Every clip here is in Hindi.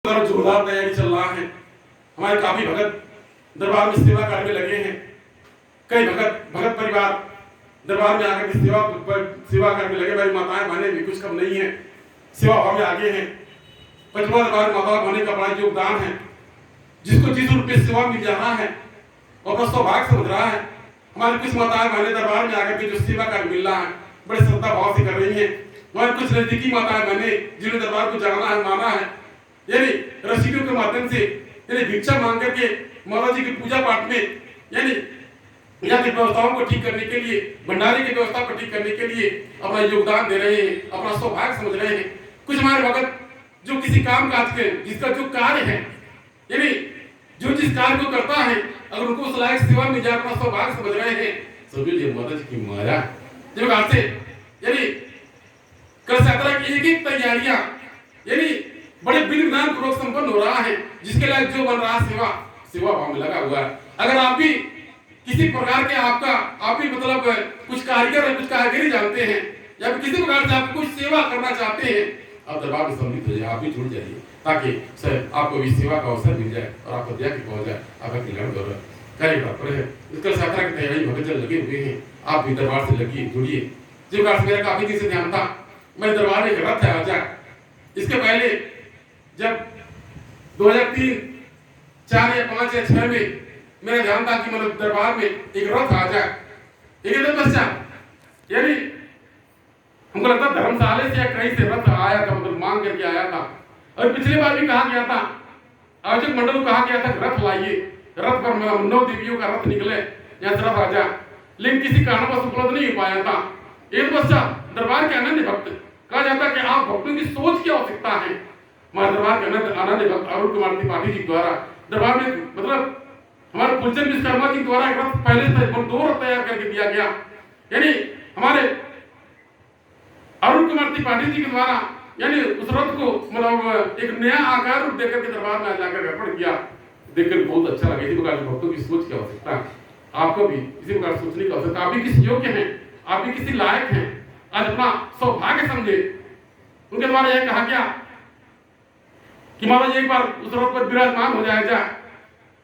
तरफ जोरदार तैयारी चल रहा है। हमारे काफी भगत दरबार में सेवा कार्य में लगे हैं। कई भगत परिवार दरबार में आकर के सेवा कार्य में लगे। भाई माताएं बहनें भी कुछ कम नहीं है, सेवा भाव में आगे हैं। पंचमा दरबार माता बहने का बड़ा योगदान है। जिसको जिस रूप में सेवा मिल रहा है और अपना सौभाग्य समझ रहा है। हमारी कुछ माताएं बहनें दरबार में आकर के जो सेवा कार्य मिल रहा है बड़े श्रद्धा भाव से कर रही है। हमारे कुछ नजदीकी माताएं बहनें जिन्होंने दरबार को जाना है, माना है, यानी रसीदों के माध्यम से यानी भिक्षा मांग करके माता जी की पूजा पाठ में यानी यहाँ की व्यवस्थाओं को ठीक करने के लिए, भंडारे की व्यवस्था को ठीक करने के लिए अपना योगदान दे रहे हैं, अपना सौभाग्य समझ रहे हैं। कुछ हमारे भगत जो किसी काम काज के जिसका जो कार्य है यानी जो जिस कार्य को करता है अगर उनको उस लायक सेवा में जाकर अपना सौभाग्य समझ रहे हैं, सभी लिए माता जी की माया जब आते यानी कल यात्रा की एक तैयारियां यानी बड़े विघ्न पूर्वक संपन्न हो रहा है। जिसके लायक जो बन रहा सेवा भाव में लगा हुआ है। अगर आप भी किसी प्रकार के आप भी मतलब कुछ कारीगर है, कुछ कारीगरी जानते हैं या फिर किसी प्रकार से आप कुछ सेवा करना चाहते हैं, आप दरबार में सम्मिलित हो जाइए, आप भी जुड़ जाइए ताकि सर आपको भी सेवा का अवसर मिल जाए और आपको दया की पहुंच जाए, आपका कल्याण कर कार्य प्राप्त है। इसका यात्रा की तैयारी भगतजन लगे हुए हैं, आप भी दरबार से लगिए, जुड़िए। जो बात मेरा काफी दिन से ध्यान था, मैं दरबार में एक रथ है आजा। इसके पहले जब 2003, 4 या 5 या 6 में मेरा ध्यान था कि मतलब दरबार में एक रथ आ जाए। एक पश्चात यानी हमको लगता धर्मशाला से या कहीं से रथ आया था, मतलब मांग करके आया था। और पिछले बार भी कहा गया था, आयोजक मंडल को कहा गया था रथ लाइए, रथ पर 9 देवियों का रथ निकले, यहाँ से रथ आ जाए, लेकिन किसी कारणवश उपलब्ध नहीं हो पाया था। एक पश्चात दरबार के अनन्य भक्त कहा जाता है कि आप भक्तों की सोच की आवश्यकता है। हमारे दरबार के अनन्य भक्त अरुण कुमार त्रिपाठी जी द्वारा दरबार में मतलब हमारे फुलचंद विश्वकर्मा जी द्वारा एक रथ पहले से 2 रथ तैयार करके दिया गया। यानी हमारे अरुण कुमार त्रिपाठी जी के द्वारा यानी उस रथ को मतलब एक नया आकार रूप देकर के दरबार में जाकर अर्पण किया। देखकर बहुत अच्छा लगा। इसी प्रकार के भक्तों की सोच की आवश्यकता है, आपको भी इसी प्रकार सोचने की आवश्यकता। आप भी किसी योग्य हैं, आप भी किसी लायक हैं, आज अपना सौभाग्य समझे। उनके द्वारा यह कहा गया कि माता जी एक बार उस रथ पर विराजमान हो जाए।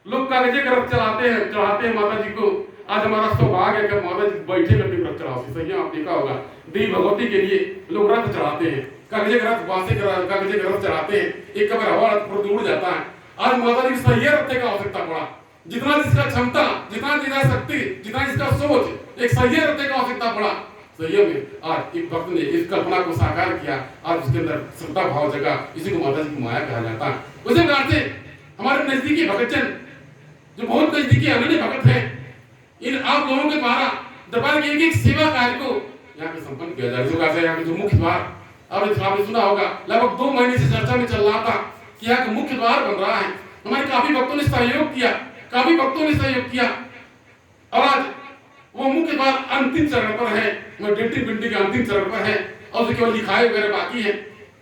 लोग कागजे का रथ चढ़ाते हैं माता जी को। आज हमारा सौभाग्य है कि माता जी बैठे करके रथ चढ़ाते। सही है, आप देखा होगा देवी भगवती के लिए लोग रथ चढ़ाते हैं, कागजे का रथ कागजे का रथ चढ़ाते हैं। एक कबर हवा रथ पर उड़ जाता है। आज माता जी सही रथ का आवश्यकता पड़ा। जितना जिसका क्षमता, जितना जिसका शक्ति, जितना जिसका सोच, एक सही रथ का आवश्यकता पड़ा। सही में आज एक भक्त ने इस कल्पना को साकार किया। आज उसके अंदर श्रद्धा भाव जगा। इसी को माता जी की माया कहा जाता है। उसी प्रकार से हमारे नजदीकी भक्तजन जो बहुत नजदीकी अनन्य भक्त हैं, इन आप लोगों के द्वारा दरबार के एक सेवा कार्य को यहाँ पे संपन्न किया जाए। इसी प्रकार से यहाँ के जो मुख्य द्वार आपने सुना होगा, लगभग 2 महीने से चर्चा में चल रहा था कि यहाँ का मुख्य द्वार बन रहा है। हमारे काफी भक्तों ने सहयोग किया, और आज वो मुख्य द्वार अंतिम चरण पर है, डेंटिंग बिल्डिंग के अंतिम चरण पर है और केवल लिखाई वगैरह बाकी है।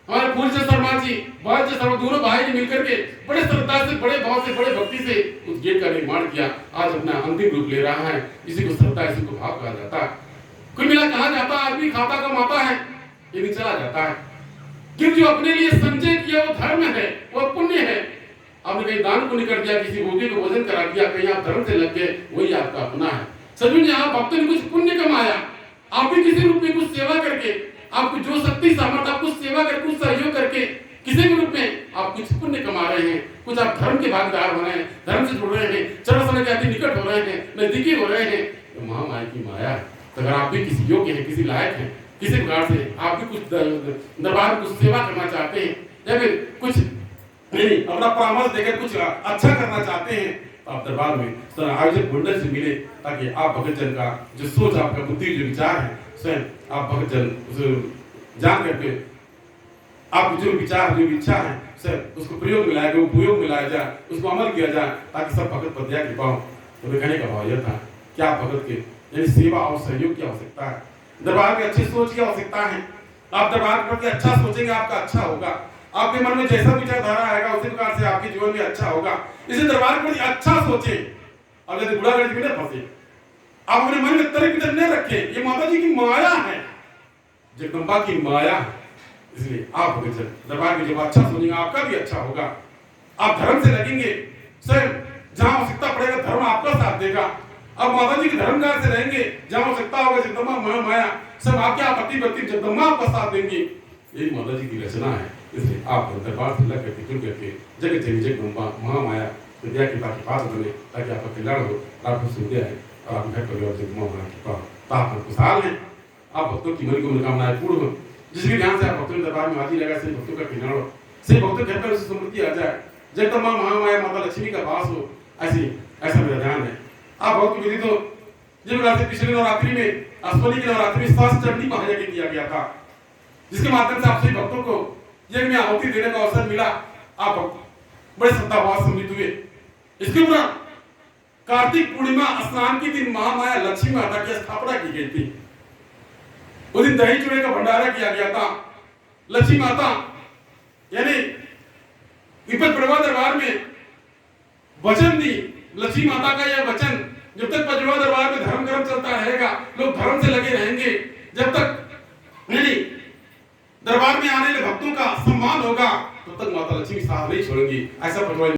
हमारे फूलचंद शर्मा जी, बालचंद शर्मा, दोनों भाई ने मिलकर के बड़े श्रद्धा से, बड़े भाव से, बड़े भक्ति से उस गेट का निर्माण किया। आज अपना अंतिम रूप ले रहा है। इसी को श्रद्धा, इसी को भाव कहा जाता है। कुल मिला कहा जाता है आदमी खाता कमाता है लेकिन चला जाता है, क्योंकि जो अपने लिए संचय किया वो धर्म है, वो पुण्य है। आपने कहीं दान पुण्य कर दिया, किसी भूखे को भोजन करा दिया, कहीं आप धर्म से लग गए, वही आपका अपना है। सभी ने आप भक्तों ने कुछ पुण्य कमाया, आप भी किसी रूप में कुछ सेवा करके, आपको जो शक्ति सामर्थ्य, आप कुछ सेवा करके, कुछ सहयोग करके किसी भी रूप में आप कुछ पुण्य कमा रहे हैं, कुछ आप धर्म के भागीदार हो रहे हैं, धर्म से जुड़ रहे हैं, चरण समय के अति निकट हो रहे हैं, नजदीकी हो रहे हैं। तो महामाया की माया है। तो अगर आप भी किसी योग्य हैं, किसी लायक हैं, किसी प्रकार से आप भी कुछ दरबार में कुछ सेवा करना चाहते हैं या फिर कुछ नहीं अपना परामर्श देकर कुछ अच्छा करना चाहते हैं, तो आप दरबार में आयोजक मंडल से मिले, ताकि आप भक्तजन का जो सोच, आपका बुद्धि, जो विचार है, स्वयं आप भक्तजन जान करके आप जो विचार, जो इच्छा है, सर उसको प्रयोग में लाया जाए, उपयोग में लाया जाए, उसको अमल किया जाए, ताकि सब भगत पर दया कृपा हो। तो कहने का भाव यह था कि आप भगत के यानी सेवा और सहयोग की आवश्यकता है, दरबार की अच्छी सोच की आवश्यकता है। आप दरबार के प्रति अच्छा सोचेंगे, आपका अच्छा होगा। आपके मन में जैसा विचारधारा आएगा उसी प्रकार से आपके जीवन में अच्छा होगा। इसे दरबार के प्रति अच्छा सोचे और यदि बुरा गलती में न फंसे। आप अपने मन में तरह की न रखे, ये माता जी की माया है, जगदम्बा की माया है। इसलिए आप दरबार में जब अच्छा सुनेंगे आपका भी अच्छा होगा। आप धर्म से लगेंगे, स्वयं जहां आवश्यकता पड़ेगा धर्म आपका साथ देगा। अब माता जी के धर्म कार्य से रहेंगे, जहां आवश्यकता होगा जगदम्बा महामाया सब आपके आपत्ति प्रति जगदम्बा आपका साथ देंगी। यही माता जी की रचना है। इसलिए आप दरबार से लग करके जुड़ करके जगत जननी जगदम्बा महामाया विद्या की ताकि पात्र बने, ताकि आपका कल्याण हो, आपको सुविधा है और आप घर परिवार जगदम्बा महामाया की कृपा आप खुशहाल हैं। आप भक्तों की मन को मनोकामनाएं पूर्ण हो, जिस भी ध्यान से आप भक्तों के दरबार में हाजिर लगा, सही भक्तों का कल्याण हो, सही भक्तों के घर पर समृद्धि आ जाए, जगदम्बा महामाया माता लक्ष्मी का वास हो, ऐसा मेरा ध्यान है। आप भक्त विधि तो जिस प्रकार से पिछले नवरात्रि में अश्वनी की नवरात्रि में सहस्त्र चंडी महायज्ञ किया गया था, जिसके माध्यम से आप सभी भक्तों को यज्ञ में आहुति देने का अवसर मिला। आप बड़े श्रद्धाभाव सम्मिलित हुए। इसके उपरांत कार्तिक पूर्णिमा स्नान के दिन महामाया लक्ष्मी माता की स्थापना की गई थी। उस दिन दही चूड़े का भंडारा किया गया था। लक्ष्मी माता यानी विपद प्रभा दरबार में वचन दी। लक्ष्मी माता का यह वचन, जब तक पजवा दरबार में धर्म कर्म चलता रहेगा, लोग धर्म से लगे रहेंगे, जब तक यानी दरबार में आने वाले भक्तों का सम्मान होगा, तब तक माता लक्ष्मी साथ नहीं छोड़ेंगी। ऐसा पजवा